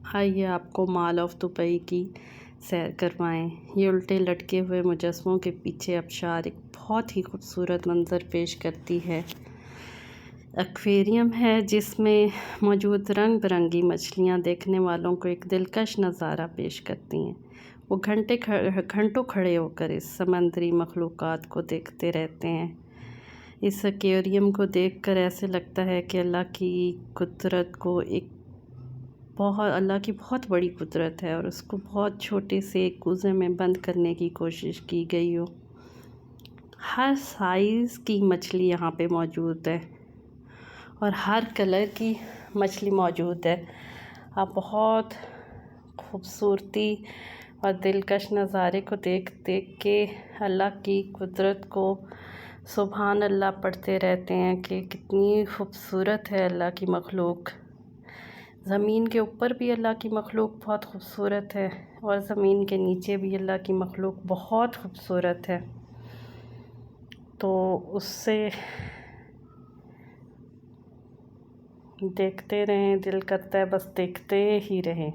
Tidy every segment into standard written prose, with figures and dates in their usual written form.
आइए आपको mall of Dubai की सैर करवाएं। ये उल्टे लटके हुए मुजस्समों के पीछे आबशार एक बहुत ही खूबसूरत मंज़र पेश करती है। एक्वेरियम है जिसमें मौजूद रंग बिरंगी मछलियाँ देखने वालों को एक दिलकश नज़ारा पेश करती हैं। वो घंटों खड़े होकर इस समंदरी मखलूक़ात को देखते रहते हैं। इस एक्वेरियम को देखकर ऐसे लगता है कि अल्लाह की बहुत बड़ी कुदरत है और उसको बहुत छोटे से एक कुएं में बंद करने की कोशिश की गई हो। हर साइज़ की मछली यहाँ पे मौजूद है और हर कलर की मछली मौजूद है। आप बहुत खूबसूरती और दिलकश नज़ारे को देख देख के अल्लाह की कुदरत को सुभान अल्लाह पढ़ते रहते हैं कि कितनी खूबसूरत है अल्लाह की मखलूक। ज़मीन के ऊपर भी अल्लाह की मखलूक बहुत खूबसूरत है और ज़मीन के नीचे भी अल्लाह की मखलूक बहुत खूबसूरत है। तो उससे देखते रहें, दिल करता है बस देखते ही रहें।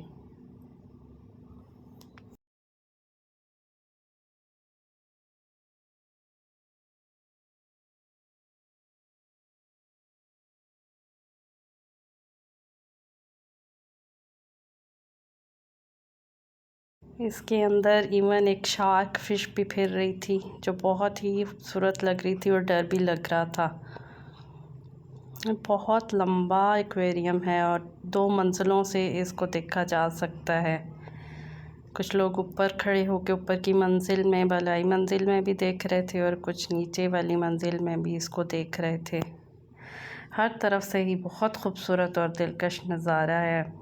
इसके अंदर इवन एक शार्क फिश भी फिर रही थी जो बहुत ही खूबसूरत लग रही थी और डर भी लग रहा था। बहुत लंबा एक्वेरियम है और 2 मंजिलों से इसको देखा जा सकता है। कुछ लोग ऊपर खड़े होकर ऊपर की मंजिल में बलाई मंजिल में भी देख रहे थे और कुछ नीचे वाली मंजिल में भी इसको देख रहे थे। हर तरफ से ही बहुत खूबसूरत और दिलकश नज़ारा है।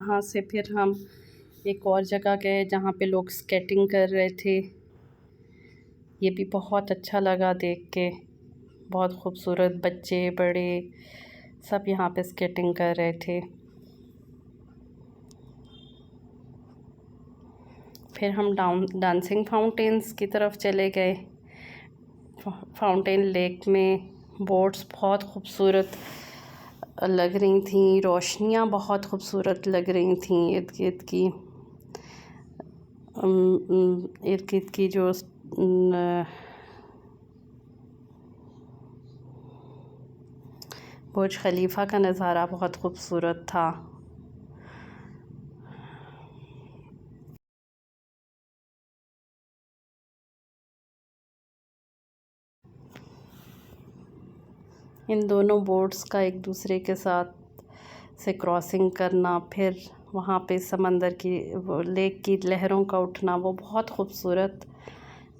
वहाँ से फिर हम एक और जगह गए जहाँ पे लोग स्केटिंग कर रहे थे। ये भी बहुत अच्छा लगा देख के। बहुत खूबसूरत बच्चे बड़े सब यहाँ पे स्केटिंग कर रहे थे। फिर हम डांसिंग फाउंटेन्स की तरफ चले गए। फाउंटेन लेक में बोट्स बहुत खूबसूरत लग रही थी, रोशनियाँ बहुत खूबसूरत लग रही थी इर्द गिर्द की जो बुर्ज खलीफा का नज़ारा बहुत खूबसूरत था। इन दोनों बोट्स का एक दूसरे के साथ से क्रॉसिंग करना, फिर वहाँ पे समंदर की लेक की लहरों का उठना, वो बहुत खूबसूरत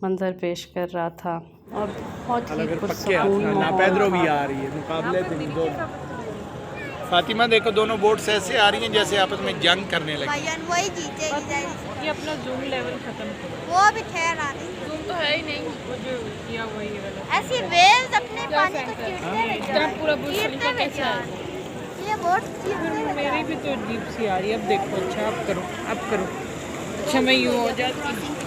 मंज़र पेश कर रहा था और बहुत ही पुरसकून माहौल भी था। आ रही है मुकाबले दो। फातिमा देखो दोनों बोट्स ऐसे आ रही हैं जैसे आपस में जंग करने लगी। वही जीतेगी। ये अपना जूम लेवल खत्म करो। वो भी ठहर आ रही है। जूम तो है ही नहीं, वो जो किया वही वाला। ऐसी वेव्स अपने पानी को चीरते हुए जा इतना रही पूरा है। बुर्ज चीरते खलीफा हुए कैसे जा आएगा? रही है। ये बोट चीरते हुए जा मेरी रही भी है। तो अजीब सी आ रही है। अब देखो, अच्छा अब करो, अब करो। अच्छा मैं यूँ हो जाती।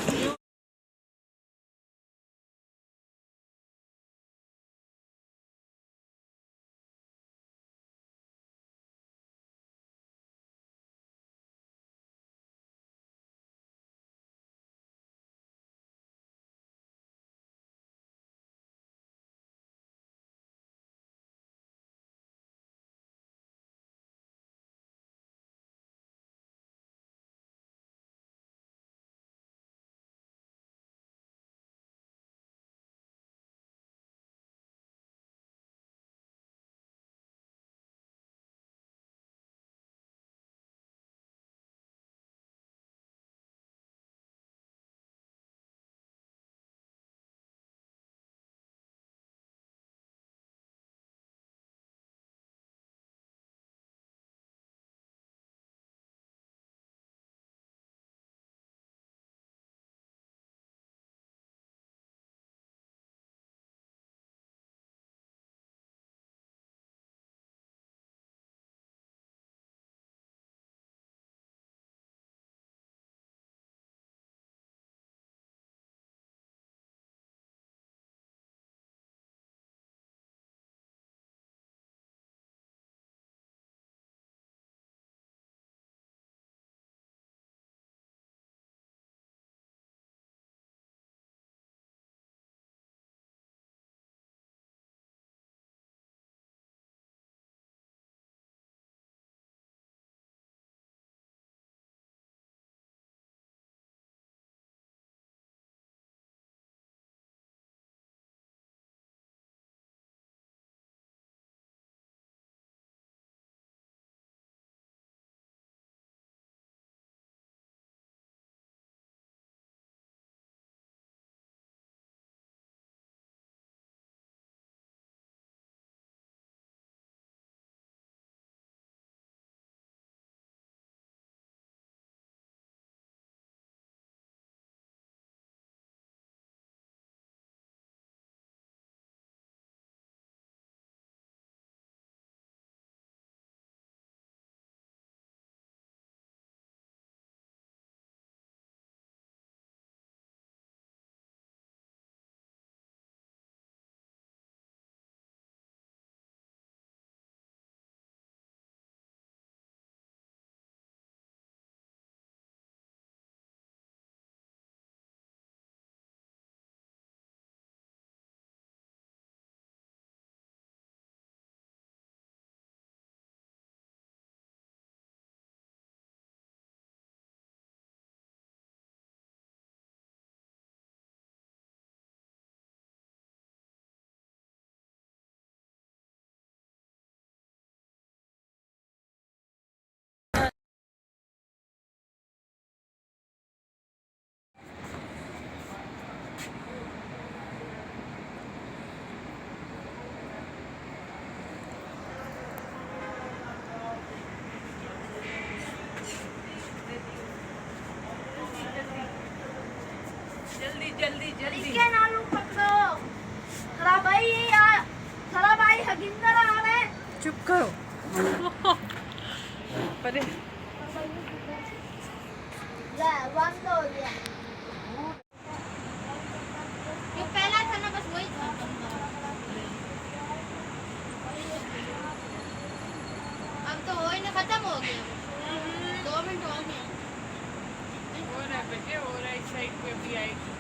जल्दी इसके नालू पकड़ो खरा भाई यार खरा भाई हगिंदर आवे चुप करो परे ले बंद हो गया ये पहला था ना बस वही था अब तो हो ही ना खत्म हो गया 2 मिनट हो गए हो रहा है बेटे हो रहा है इस साइड पे भी आएगी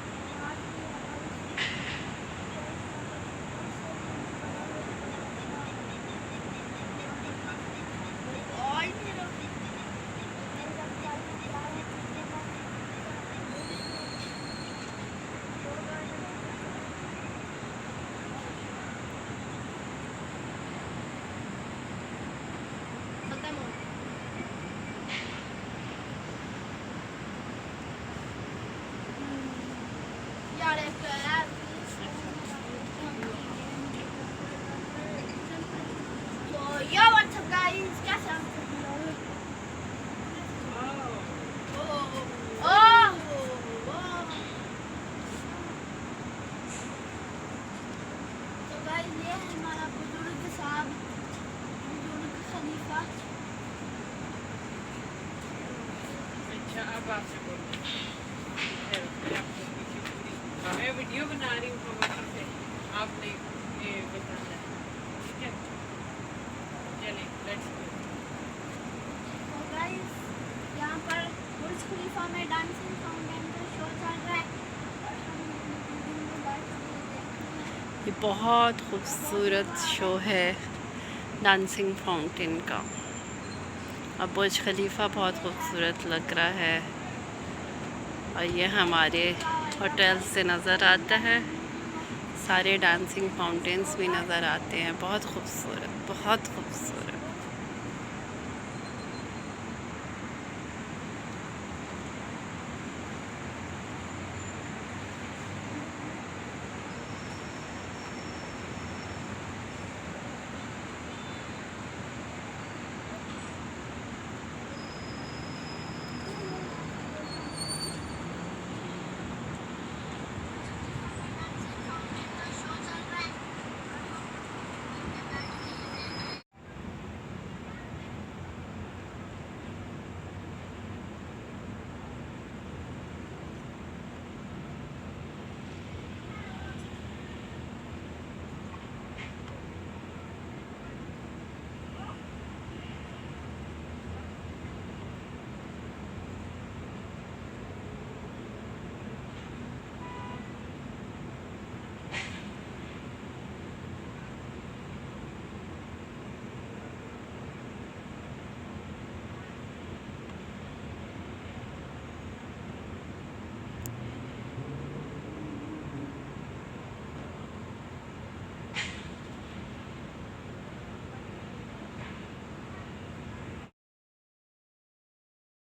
खत्म हो यार एक यार तो यो व्हाट्स अप गाइस कैसे हैं तो गाइस ये है हमारा बुजुर्ग साहब बुजुर्ग खलीफा अच्छा अब आपसे बोलो मैं वीडियो बना रही हूँ प्रमोशन से आपने ये बताना है ठीक है चलिए लेट्स गो तो गाइस यहाँ पर बुर्ज खलीफा में डांसिंग फाउंटेन का शो चल रहा है और हम ये बहुत खूबसूरत शो है डांसिंग फाउंटेन का। अब बुर्ज खलीफा बहुत खूबसूरत लग रहा है और ये हमारे होटल से नज़र आता है। सारे डांसिंग फाउंटेन्स भी नज़र आते हैं। बहुत खूबसूरत, बहुत खूबसूरत।